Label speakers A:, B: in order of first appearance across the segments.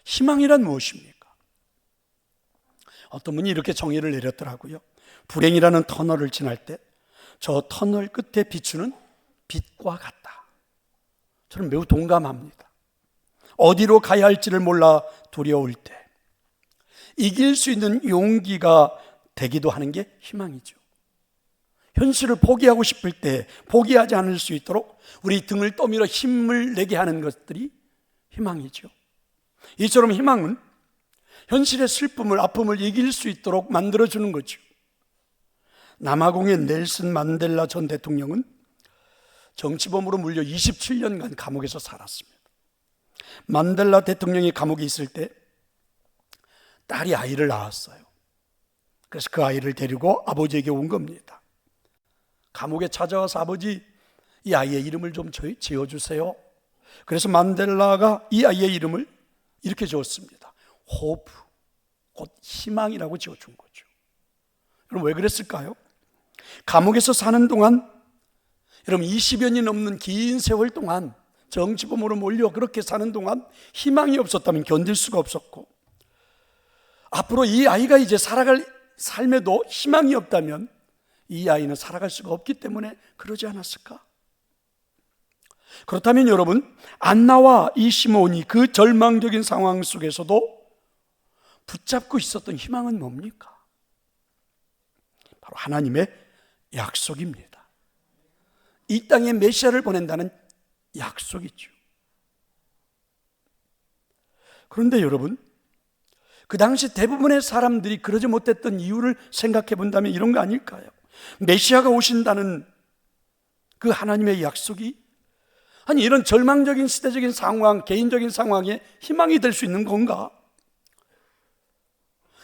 A: 희망이란 무엇입니까? 어떤 분이 이렇게 정의를 내렸더라고요. 불행이라는 터널을 지날 때 저 터널 끝에 비추는 빛과 같다. 저는 매우 동감합니다. 어디로 가야 할지를 몰라 두려울 때 이길 수 있는 용기가 되기도 하는 게 희망이죠. 현실을 포기하고 싶을 때 포기하지 않을 수 있도록 우리 등을 떠밀어 힘을 내게 하는 것들이 희망이죠. 이처럼 희망은 현실의 슬픔을, 아픔을 이길 수 있도록 만들어주는 거죠. 남아공의 넬슨 만델라 전 대통령은 정치범으로 물려 27년간 감옥에서 살았습니다. 만델라 대통령이 감옥에 있을 때 딸이 아이를 낳았어요. 그래서 그 아이를 데리고 아버지에게 온 겁니다. 감옥에 찾아와서 아버지, 이 아이의 이름을 좀 지어주세요. 그래서 만델라가 이 아이의 이름을 이렇게 지었습니다. 호프, 곧 희망이라고 지어준 거죠. 여러분 왜 그랬을까요? 감옥에서 사는 동안, 여러분 20여 년이 넘는 긴 세월 동안 정치범으로 몰려 그렇게 사는 동안 희망이 없었다면 견딜 수가 없었고, 앞으로 이 아이가 이제 살아갈 삶에도 희망이 없다면 이 아이는 살아갈 수가 없기 때문에 그러지 않았을까? 그렇다면 여러분, 안나와 이 시몬이 그 절망적인 상황 속에서도 붙잡고 있었던 희망은 뭡니까? 바로 하나님의 약속입니다. 이 땅에 메시아를 보낸다는 약속이죠. 그런데 여러분, 그 당시 대부분의 사람들이 그러지 못했던 이유를 생각해 본다면 이런 거 아닐까요? 메시아가 오신다는 그 하나님의 약속이, 아니 이런 절망적인 시대적인 상황, 개인적인 상황에 희망이 될 수 있는 건가?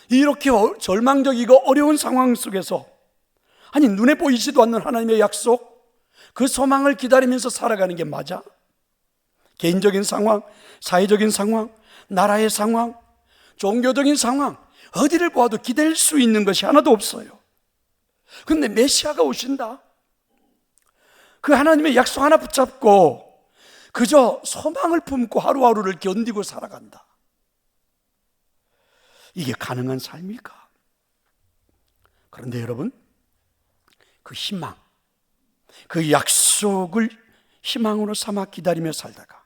A: 이렇게 절망적이고 어려운 상황 속에서, 아니 눈에 보이지도 않는 하나님의 약속, 그 소망을 기다리면서 살아가는 게 맞아? 개인적인 상황, 사회적인 상황, 나라의 상황, 종교적인 상황, 어디를 보아도 기댈 수 있는 것이 하나도 없어요. 그런데 메시아가 오신다, 그 하나님의 약속 하나 붙잡고 그저 소망을 품고 하루하루를 견디고 살아간다. 이게 가능한 삶일까? 그런데 여러분, 그 희망, 그 약속을 희망으로 삼아 기다리며 살다가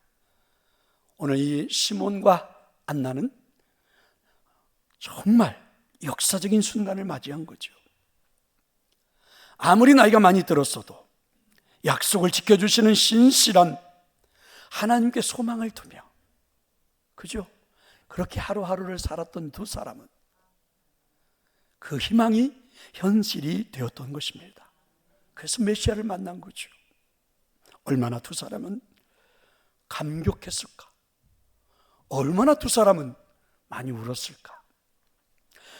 A: 오늘 이 시몬과 안나는 정말 역사적인 순간을 맞이한 거죠. 아무리 나이가 많이 들었어도 약속을 지켜주시는 신실한 하나님께 소망을 두며, 그죠? 그렇게 하루하루를 살았던 두 사람은 그 희망이 현실이 되었던 것입니다. 그래서 메시아를 만난 거죠. 얼마나 두 사람은 감격했을까? 얼마나 두 사람은 많이 울었을까?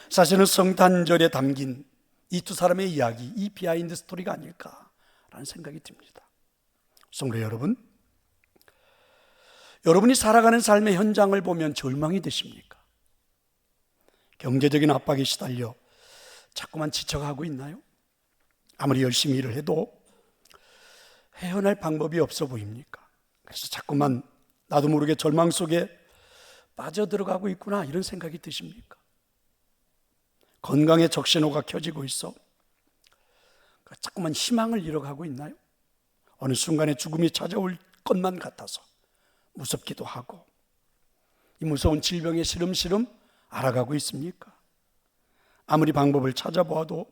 A: 사실은 성탄절에 담긴 이 두 사람의 이야기, 이 비하인드 스토리가 아닐까라는 생각이 듭니다. 성도 여러분, 여러분이 살아가는 삶의 현장을 보면 절망이 되십니까? 경제적인 압박에 시달려 자꾸만 지쳐가고 있나요? 아무리 열심히 일을 해도 헤어날 방법이 없어 보입니까? 그래서 자꾸만 나도 모르게 절망 속에 빠져들어가고 있구나, 이런 생각이 드십니까? 건강에 적신호가 켜지고 있어 자꾸만 희망을 잃어가고 있나요? 어느 순간에 죽음이 찾아올 것만 같아서 무섭기도 하고, 이 무서운 질병에 시름시름 알아가고 있습니까? 아무리 방법을 찾아보아도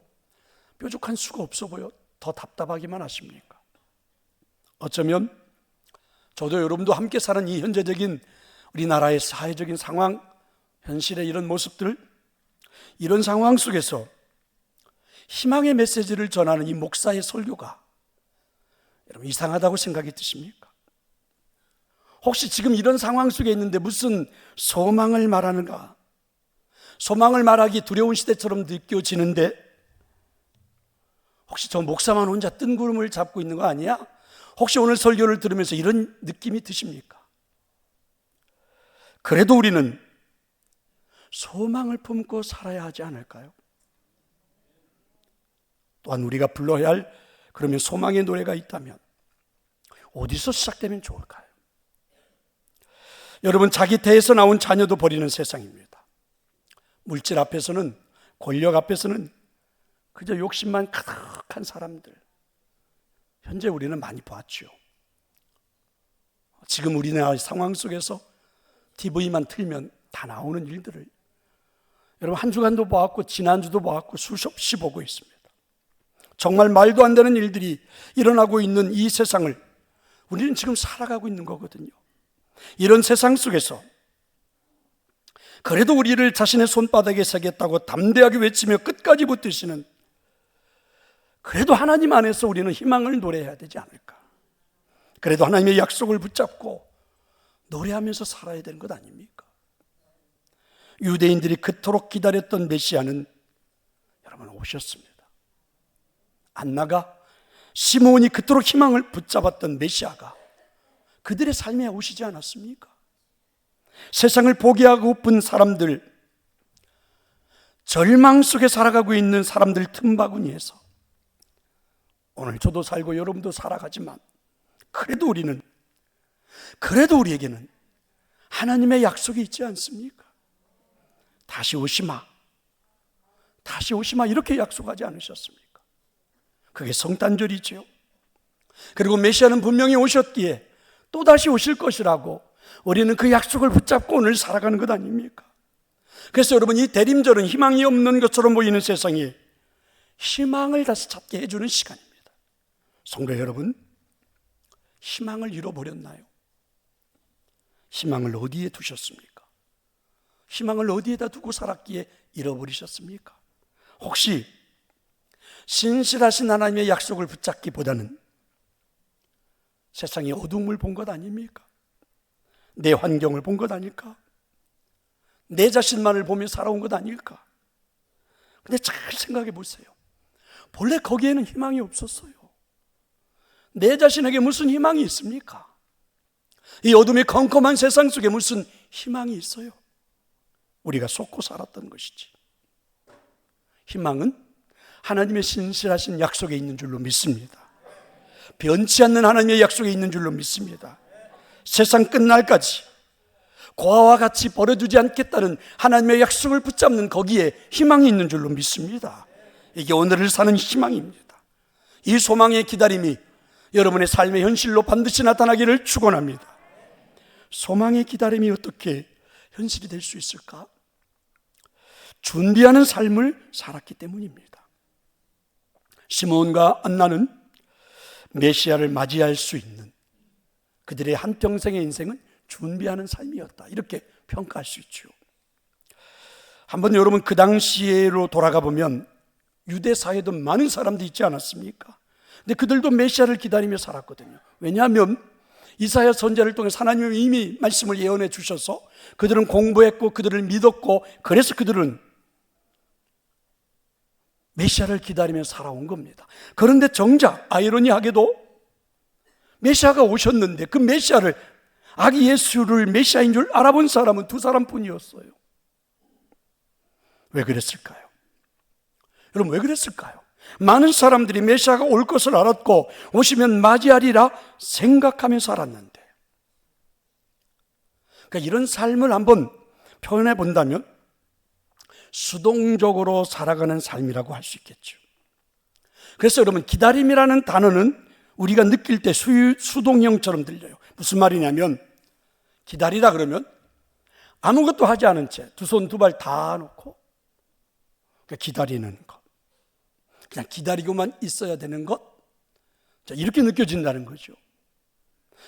A: 뾰족한 수가 없어 보여 더 답답하기만 하십니까? 어쩌면 저도 여러분도 함께 사는 이 현재적인 우리나라의 사회적인 상황, 현실의 이런 모습들, 이런 상황 속에서 희망의 메시지를 전하는 이 목사의 설교가 여러분 이상하다고 생각이 드십니까? 혹시 지금 이런 상황 속에 있는데 무슨 소망을 말하는가? 소망을 말하기 두려운 시대처럼 느껴지는데 혹시 저 목사만 혼자 뜬구름을 잡고 있는 거 아니야? 혹시 오늘 설교를 들으면서 이런 느낌이 드십니까? 그래도 우리는 소망을 품고 살아야 하지 않을까요? 또한 우리가 불러야 할 그러면 소망의 노래가 있다면 어디서 시작되면 좋을까요? 여러분, 자기 태에서 나온 자녀도 버리는 세상입니다. 물질 앞에서는, 권력 앞에서는 그저 욕심만 가득한 사람들, 현재 우리는 많이 봤죠. 지금 우리나라 상황 속에서 TV만 틀면 다 나오는 일들을 여러분 한 주간도 보았고 지난주도 보았고 수없이 보고 있습니다. 정말 말도 안 되는 일들이 일어나고 있는 이 세상을 우리는 지금 살아가고 있는 거거든요. 이런 세상 속에서 그래도 우리를 자신의 손바닥에 새겼다고 담대하게 외치며 끝까지 붙드시는, 그래도 하나님 안에서 우리는 희망을 노래해야 되지 않을까. 그래도 하나님의 약속을 붙잡고 노래하면서 살아야 되는 것 아닙니까? 유대인들이 그토록 기다렸던 메시아는 여러분 오셨습니다. 안나가, 시므온이 그토록 희망을 붙잡았던 메시아가 그들의 삶에 오시지 않았습니까? 세상을 포기하고픈 사람들, 절망 속에 살아가고 있는 사람들 틈바구니에서 오늘 저도 살고 여러분도 살아가지만 그래도 우리에게는 하나님의 약속이 있지 않습니까? 다시 오시마 이렇게 약속하지 않으셨습니까? 그게 성탄절이지요. 그리고 메시아는 분명히 오셨기에 또다시 오실 것이라고 우리는 그 약속을 붙잡고 오늘 살아가는 것 아닙니까? 그래서 여러분, 이 대림절은 희망이 없는 것처럼 보이는 세상에 희망을 다시 찾게 해주는 시간입니다. 성도 여러분, 희망을 잃어버렸나요? 희망을 어디에 두셨습니까? 희망을 어디에다 두고 살았기에 잃어버리셨습니까? 혹시 신실하신 하나님의 약속을 붙잡기보다는 세상의 어둠을 본 것 아닙니까? 내 환경을 본 것 아닐까? 내 자신만을 보며 살아온 것 아닐까? 근데 잘 생각해 보세요. 본래 거기에는 희망이 없었어요. 내 자신에게 무슨 희망이 있습니까? 이 어둠의 컴컴한 세상 속에 무슨 희망이 있어요? 우리가 속고 살았던 것이지. 희망은 하나님의 신실하신 약속에 있는 줄로 믿습니다. 변치 않는 하나님의 약속에 있는 줄로 믿습니다. 세상 끝날까지 고아와 같이 버려두지 않겠다는 하나님의 약속을 붙잡는 거기에 희망이 있는 줄로 믿습니다. 이게 오늘을 사는 희망입니다. 이 소망의 기다림이 여러분의 삶의 현실로 반드시 나타나기를 축원합니다. 소망의 기다림이 어떻게 현실이 될 수 있을까? 준비하는 삶을 살았기 때문입니다. 시므온과 안나는 메시아를 맞이할 수 있는 그들의 한평생의 인생은 준비하는 삶이었다, 이렇게 평가할 수 있죠. 한번 여러분 그 당시로 돌아가 보면 유대 사회도 많은 사람들이 있지 않았습니까? 근데 그들도 메시아를 기다리며 살았거든요. 왜냐하면 이사야 선지자를 통해 하나님이 이미 말씀을 예언해 주셔서 그들은 공부했고 그들을 믿었고, 그래서 그들은 메시아를 기다리며 살아온 겁니다. 그런데 정작 아이러니하게도 메시아가 오셨는데 그 메시아를, 아기 예수를 메시아인 줄 알아본 사람은 두 사람뿐이었어요. 왜 그랬을까요? 여러분, 왜 그랬을까요? 많은 사람들이 메시아가 올 것을 알았고 오시면 맞이하리라 생각하며 살았는데, 그러니까 이런 삶을 한번 표현해 본다면 수동적으로 살아가는 삶이라고 할 수 있겠죠. 그래서 여러분, 기다림이라는 단어는 우리가 느낄 때 수동형처럼 들려요. 무슨 말이냐면, 기다리다 그러면 아무것도 하지 않은 채 두 손 두 발 다 놓고 기다리는 것, 그냥 기다리고만 있어야 되는 것, 이렇게 느껴진다는 거죠.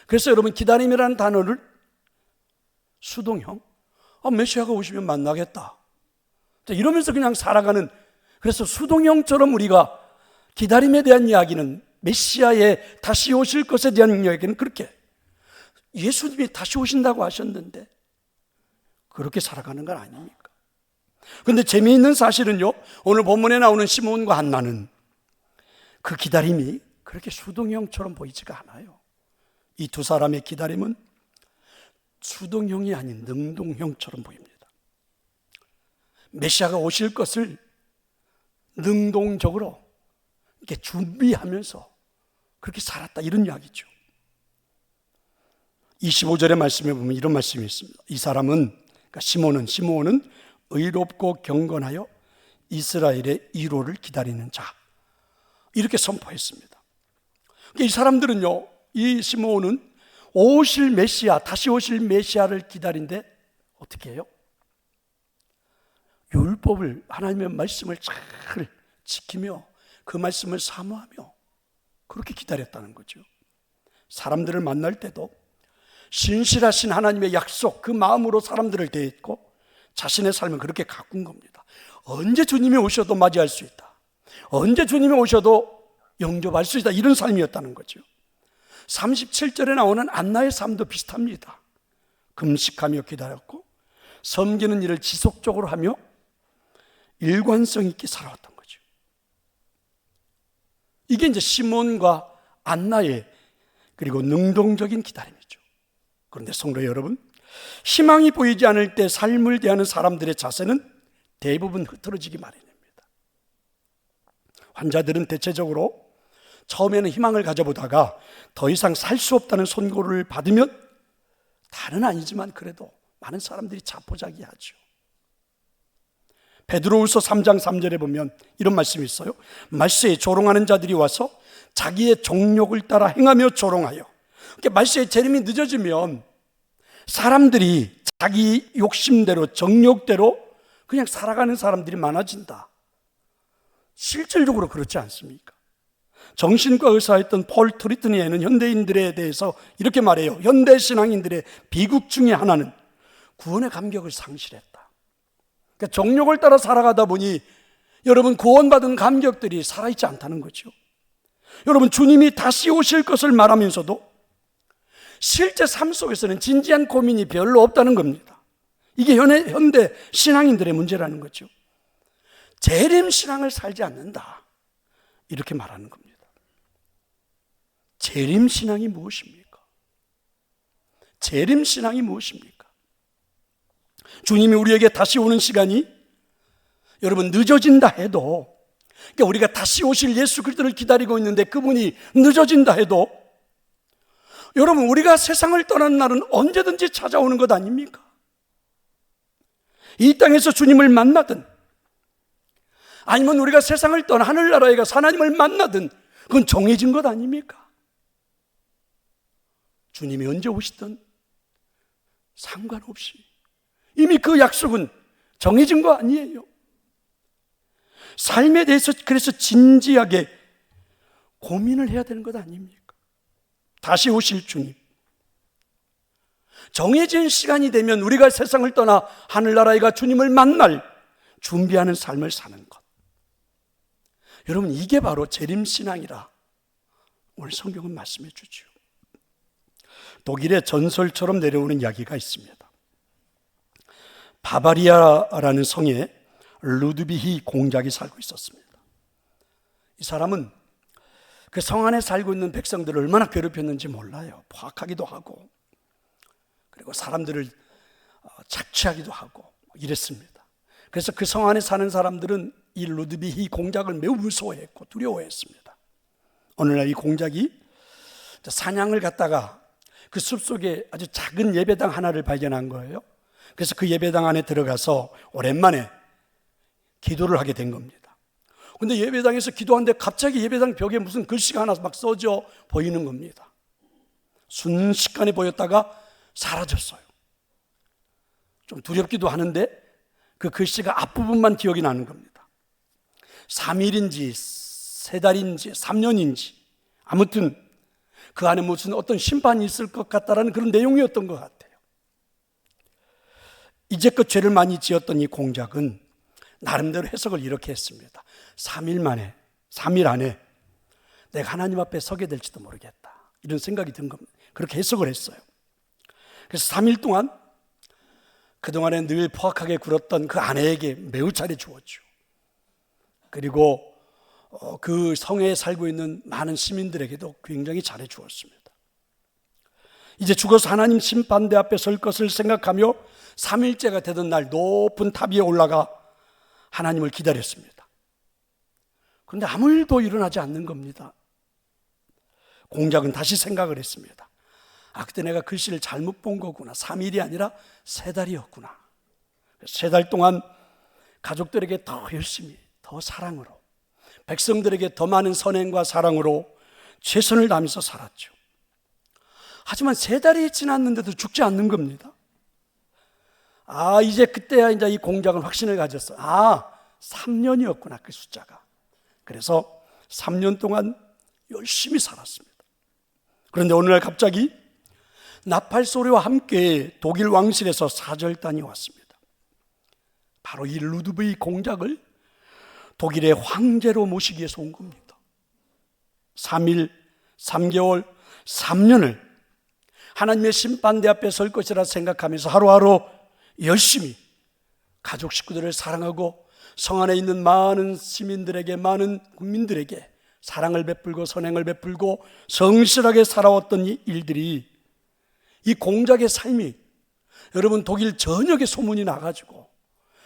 A: 그래서 여러분, 기다림이라는 단어를 수동형, 메시아가 오시면 만나겠다, 이러면서 그냥 살아가는, 그래서 수동형처럼 우리가 기다림에 대한 이야기는, 메시아의 다시 오실 것에 대한 이야기는 그렇게 예수님이 다시 오신다고 하셨는데 그렇게 살아가는 건 아닙니까? 그런데 재미있는 사실은요, 오늘 본문에 나오는 시므온과 한나는 그 기다림이 그렇게 수동형처럼 보이지가 않아요. 이 두 사람의 기다림은 수동형이 아닌 능동형처럼 보입니다. 메시아가 오실 것을 능동적으로 이렇게 준비하면서 그렇게 살았다, 이런 이야기죠. 25절의 말씀에 보면 이런 말씀이 있습니다. 이 사람은, 그러니까 시므온은 의롭고 경건하여 이스라엘의 위로를 기다리는 자, 이렇게 선포했습니다. 이 사람들은요, 이 시므온은 오실 메시아, 다시 오실 메시아를 기다린데 어떻게 해요? 율법을, 하나님의 말씀을 잘 지키며 그 말씀을 사모하며 그렇게 기다렸다는 거죠. 사람들을 만날 때도 신실하신 하나님의 약속, 그 마음으로 사람들을 대했고 자신의 삶을 그렇게 가꾼 겁니다. 언제 주님이 오셔도 맞이할 수 있다, 언제 주님이 오셔도 영접할 수 있다, 이런 삶이었다는 거죠. 37절에 나오는 안나의 삶도 비슷합니다. 금식하며 기다렸고 섬기는 일을 지속적으로 하며 일관성 있게 살아왔던 거죠. 이게 이제 시몬과 안나의 그리고 능동적인 기다림이죠. 그런데 성도 여러분, 희망이 보이지 않을 때 삶을 대하는 사람들의 자세는 대부분 흐트러지기 마련입니다. 환자들은 대체적으로 처음에는 희망을 가져보다가 더 이상 살 수 없다는 선고를 받으면, 다는 아니지만 그래도 많은 사람들이 자포자기하죠. 베드로후서 3장 3절에 보면 이런 말씀이 있어요. 말세에 조롱하는 자들이 와서 자기의 정욕을 따라 행하며 조롱하여. 그러니까 말세에 재림이 늦어지면 사람들이 자기 욕심대로, 정욕대로 그냥 살아가는 사람들이 많아진다. 실질적으로 그렇지 않습니까? 정신과 의사였던 폴 트리트니에는 현대인들에 대해서 이렇게 말해요. 현대 신앙인들의 비극 중에 하나는 구원의 감격을 상실했다. 그러니까 정욕을 따라 살아가다 보니 여러분, 구원받은 감격들이 살아있지 않다는 거죠. 여러분, 주님이 다시 오실 것을 말하면서도 실제 삶 속에서는 진지한 고민이 별로 없다는 겁니다. 이게 현대 신앙인들의 문제라는 거죠. 재림 신앙을 살지 않는다, 이렇게 말하는 겁니다. 재림 신앙이 무엇입니까? 재림 신앙이 무엇입니까? 주님이 우리에게 다시 오는 시간이 여러분 늦어진다 해도, 그러니까 우리가 다시 오실 예수 그리스도를 기다리고 있는데 그분이 늦어진다 해도, 여러분, 우리가 세상을 떠나는 날은 언제든지 찾아오는 것 아닙니까? 이 땅에서 주님을 만나든 아니면 우리가 세상을 떠나 하늘나라에 가서 하나님을 만나든 그건 정해진 것 아닙니까? 주님이 언제 오시든 상관없이 이미 그 약속은 정해진 거 아니에요. 삶에 대해서 그래서 진지하게 고민을 해야 되는 것 아닙니까? 다시 오실 주님, 정해진 시간이 되면 우리가 세상을 떠나 하늘나라에 가 주님을 만날 준비하는 삶을 사는 것, 여러분, 이게 바로 재림신앙이라 오늘 성경은 말씀해 주죠. 독일의 전설처럼 내려오는 이야기가 있습니다. 바바리아라는 성에 루드비히 공작이 살고 있었습니다. 이 사람은 그 성 안에 살고 있는 백성들을 얼마나 괴롭혔는지 몰라요. 포악하기도 하고 그리고 사람들을 착취하기도 하고 이랬습니다. 그래서 그 성 안에 사는 사람들은 이 루드비히 공작을 매우 무서워했고 두려워했습니다. 어느 날 이 공작이 사냥을 갔다가 그 숲속에 아주 작은 예배당 하나를 발견한 거예요. 그래서 그 예배당 안에 들어가서 오랜만에 기도를 하게 된 겁니다. 근데 예배당에서 기도하는데 갑자기 예배당 벽에 무슨 글씨가 하나 막 써져 보이는 겁니다. 순식간에 보였다가 사라졌어요. 좀 두렵기도 하는데 그 글씨가 앞부분만 기억이 나는 겁니다. 3일인지 3달인지 3년인지 아무튼 그 안에 무슨 어떤 심판이 있을 것 같다라는 그런 내용이었던 것 같아요. 이제껏 죄를 많이 지었던 이 공작은 나름대로 해석을 이렇게 했습니다. 3일 안에 내가 하나님 앞에 서게 될지도 모르겠다, 이런 생각이 든 겁니다. 그렇게 해석을 했어요. 그래서 3일 동안 그동안에 늘 포악하게 굴었던 그 아내에게 매우 잘해 주었죠. 그리고 그 성에 살고 있는 많은 시민들에게도 굉장히 잘해 주었습니다. 이제 죽어서 하나님 심판대 앞에 설 것을 생각하며 3일째가 되던 날 높은 탑 위에 올라가 하나님을 기다렸습니다. 그런데 아무 일도 일어나지 않는 겁니다. 공작은 다시 생각을 했습니다. 그때 내가 글씨를 잘못 본 거구나. 3일이 아니라 3달이었구나. 3달 동안 가족들에게 더 열심히, 더 사랑으로, 백성들에게 더 많은 선행과 사랑으로 최선을 다하면서 살았죠. 하지만 3달이 지났는데도 죽지 않는 겁니다. 이제 그때야 이제 이 공작은 확신을 가졌어. 3년이었구나, 그 숫자가. 그래서 3년 동안 열심히 살았습니다. 그런데 어느 날 갑자기 나팔 소리와 함께 독일 왕실에서 사절단이 왔습니다. 바로 이 루드브이 공작을 독일의 황제로 모시기 위해서 온 겁니다. 3일, 3개월, 3년을 하나님의 심판대 앞에 설 것이라 생각하면서 하루하루 열심히 가족 식구들을 사랑하고 성 안에 있는 많은 시민들에게, 많은 국민들에게 사랑을 베풀고 선행을 베풀고 성실하게 살아왔던 이 일들이, 이 공작의 삶이 여러분 독일 전역에 소문이 나가지고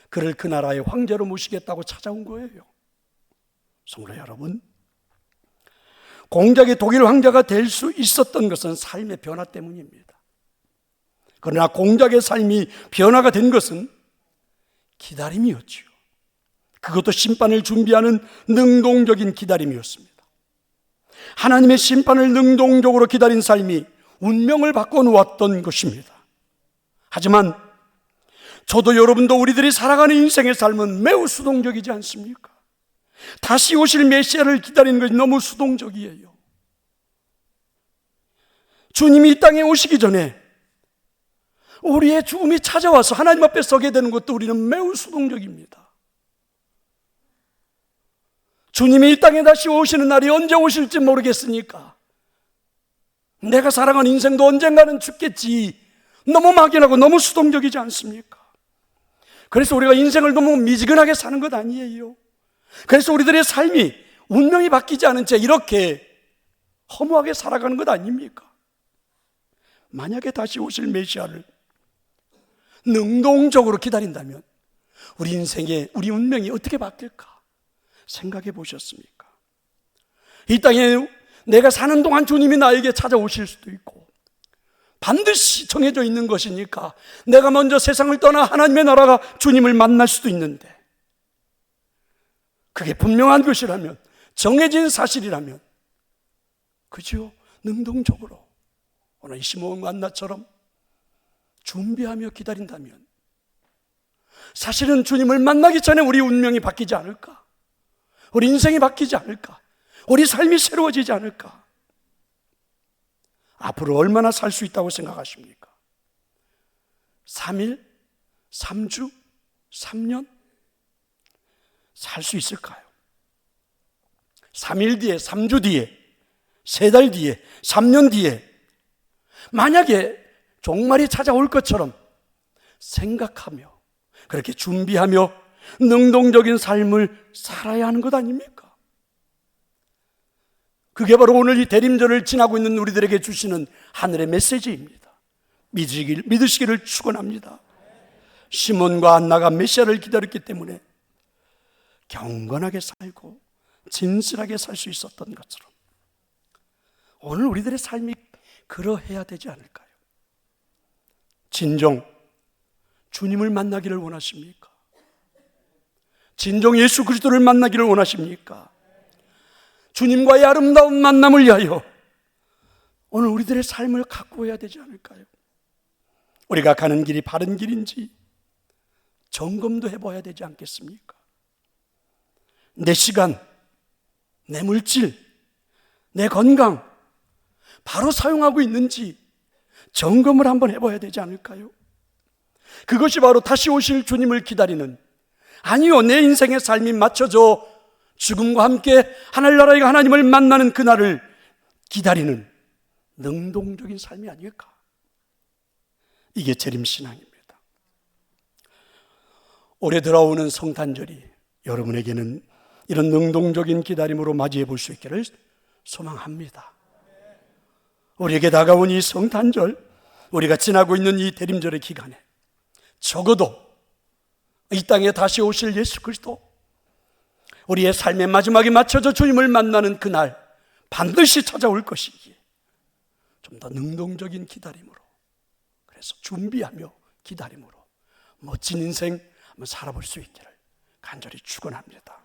A: 그를 그 나라의 황제로 모시겠다고 찾아온 거예요. 성도 여러분, 공작의 독일 황제가 될 수 있었던 것은 삶의 변화 때문입니다. 그러나 공작의 삶이 변화가 된 것은 기다림이었지요. 그것도 심판을 준비하는 능동적인 기다림이었습니다. 하나님의 심판을 능동적으로 기다린 삶이 운명을 바꿔놓았던 것입니다. 하지만 저도 여러분도 우리들이 살아가는 인생의 삶은 매우 수동적이지 않습니까? 다시 오실 메시아를 기다리는 것이 너무 수동적이에요. 주님이 이 땅에 오시기 전에 우리의 죽음이 찾아와서 하나님 앞에 서게 되는 것도 우리는 매우 수동적입니다. 주님이 이 땅에 다시 오시는 날이 언제 오실지 모르겠으니까 내가 살아간 인생도 언젠가는 죽겠지, 너무 막연하고 너무 수동적이지 않습니까? 그래서 우리가 인생을 너무 미지근하게 사는 것 아니에요. 그래서 우리들의 삶이 운명이 바뀌지 않은 채 이렇게 허무하게 살아가는 것 아닙니까? 만약에 다시 오실 메시아를 능동적으로 기다린다면 우리 인생의, 우리 운명이 어떻게 바뀔까 생각해 보셨습니까? 이 땅에 내가 사는 동안 주님이 나에게 찾아오실 수도 있고 반드시 정해져 있는 것이니까 내가 먼저 세상을 떠나 하나님의 나라가 주님을 만날 수도 있는데, 그게 분명한 것이라면, 정해진 사실이라면 그죠? 능동적으로 오늘 시몬과 안나처럼 준비하며 기다린다면 사실은 주님을 만나기 전에 우리 운명이 바뀌지 않을까? 우리 인생이 바뀌지 않을까? 우리 삶이 새로워지지 않을까? 앞으로 얼마나 살 수 있다고 생각하십니까? 3일? 3주? 3년? 살 수 있을까요? 3일 뒤에, 3주 뒤에, 3달 뒤에, 3년 뒤에 만약에 종말이 찾아올 것처럼 생각하며 그렇게 준비하며 능동적인 삶을 살아야 하는 것 아닙니까? 그게 바로 오늘 이 대림절을 지나고 있는 우리들에게 주시는 하늘의 메시지입니다. 믿으시기를 축원합니다. 시몬과 안나가 메시아를 기다렸기 때문에 경건하게 살고 진실하게 살 수 있었던 것처럼 오늘 우리들의 삶이 그러해야 되지 않을까요? 진정 주님을 만나기를 원하십니까? 진정 예수 그리스도를 만나기를 원하십니까? 주님과의 아름다운 만남을 위하여 오늘 우리들의 삶을 가꾸어야 되지 않을까요? 우리가 가는 길이 바른 길인지 점검도 해봐야 되지 않겠습니까? 내 시간, 내 물질, 내 건강 바로 사용하고 있는지 점검을 한번 해봐야 되지 않을까요? 그것이 바로 다시 오실 주님을 기다리는, 아니요, 내 인생의 삶이 맞춰져 죽음과 함께 하늘나라의 하나님을 만나는 그날을 기다리는 능동적인 삶이 아닐까? 이게 재림신앙입니다. 올해 들어오는 성탄절이 여러분에게는 이런 능동적인 기다림으로 맞이해 볼 수 있기를 소망합니다. 우리에게 다가온 이 성탄절, 우리가 지나고 있는 이 대림절의 기간에 적어도 이 땅에 다시 오실 예수 그리스도, 우리의 삶의 마지막에 맞춰져 주님을 만나는 그날 반드시 찾아올 것이기에 좀 더 능동적인 기다림으로, 그래서 준비하며 기다림으로 멋진 인생 한번 살아볼 수 있기를 간절히 축원합니다.